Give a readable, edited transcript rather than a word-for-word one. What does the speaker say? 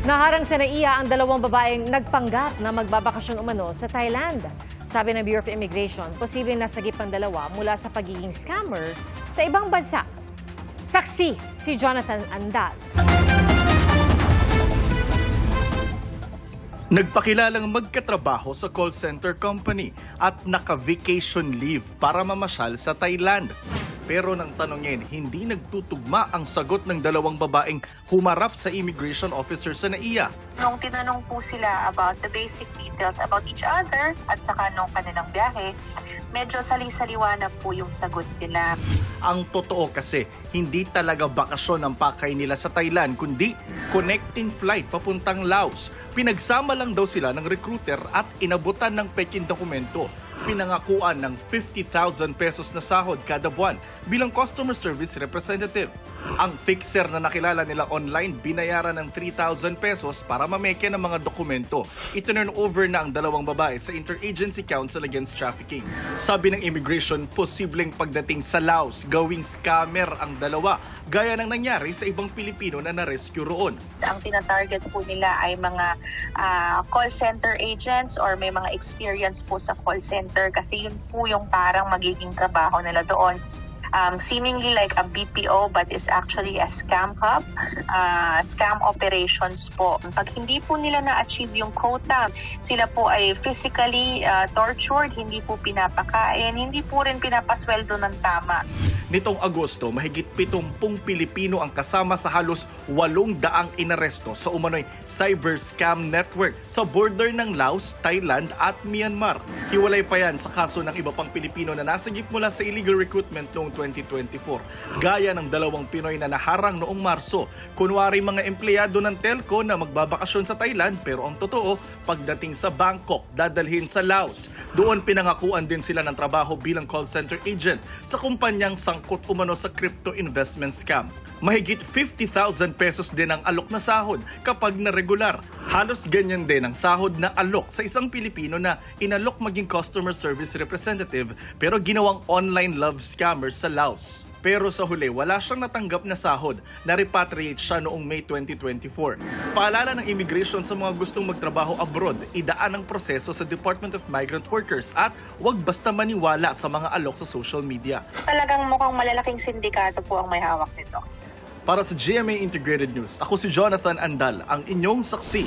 Naharang sa NAIA ang dalawang babaeng nagpanggap na magbabakasyon umano sa Thailand. Sabi ng Bureau of Immigration, posibleng nasagip ang dalawa mula sa pagiging scammer sa ibang bansa. Saksi si Jonathan Andal. Nagpakilalang magkatrabaho sa call center company at naka-vacation leave para mamasyal sa Thailand. Pero nang tanongin, hindi nagtutugma ang sagot ng dalawang babaeng humarap sa immigration officer sa NAIA. Nung tinanong po sila about the basic details about each other at saka nung kanilang biyahe, medyo sali-saliwa na po yung sagot nila. Ang totoo kasi, hindi talaga bakasyon ang pakay nila sa Thailand, kundi connecting flight papuntang Laos. Pinagsama lang daw sila ng recruiter at inabutan ng peking dokumento. Pinangakuan ng 50,000 pesos na sahod kada buwan bilang customer service representative. Ang fixer na nakilala nila online, binayaran ng 3,000 pesos para mameke ng mga dokumento. Itinurn over na ang dalawang babae sa Interagency Council Against Trafficking. Sabi ng immigration, posibleng pagdating sa Laos, gawing scammer ang dalawa, gaya ng nangyari sa ibang Pilipino na na-rescue roon. Ang tinatarget po nila ay mga call center agents or may mga experience po sa call center kasi yun po yung parang magiging trabaho nila doon. Seemingly like a BPO but is actually a scam hub, scam operations po. Pag hindi po nila na-achieve yung quota, sila po ay physically tortured, hindi po pinapakain, hindi po rin pinapasweldo ng tama. Nitong Agosto, mahigit 70 Pilipino ang kasama sa halos 800 inaresto sa umano'y cyber scam network sa border ng Laos, Thailand at Myanmar. Hiwalay pa yan sa kaso ng iba pang Pilipino na nasagip mula sa illegal recruitment noong 2024. Gaya ng dalawang Pinoy na naharang noong Marso. Kunwari mga empleyado ng telco na magbabakasyon sa Thailand pero ang totoo, pagdating sa Bangkok, dadalhin sa Laos. Doon pinangakuan din sila ng trabaho bilang call center agent sa kumpanyang sangkot umano sa crypto investment scam. Mahigit 50,000 pesos din ang alok na sahod kapag na regular. Halos ganyan din ang sahod na alok sa isang Pilipino na inalok maging customer service representative pero ginawang online love scammer sa Laos. Pero sa huli, wala siyang natanggap na sahod. Na-repatriate siya noong May 2024. Paalala ng immigration sa mga gustong magtrabaho abroad, idaan ang proseso sa Department of Migrant Workers at huwag basta maniwala sa mga alok sa social media. Talagang mukhang malalaking sindikato po ang may hawak nito. Para sa GMA Integrated News, ako si Jonathan Andal, ang inyong saksi.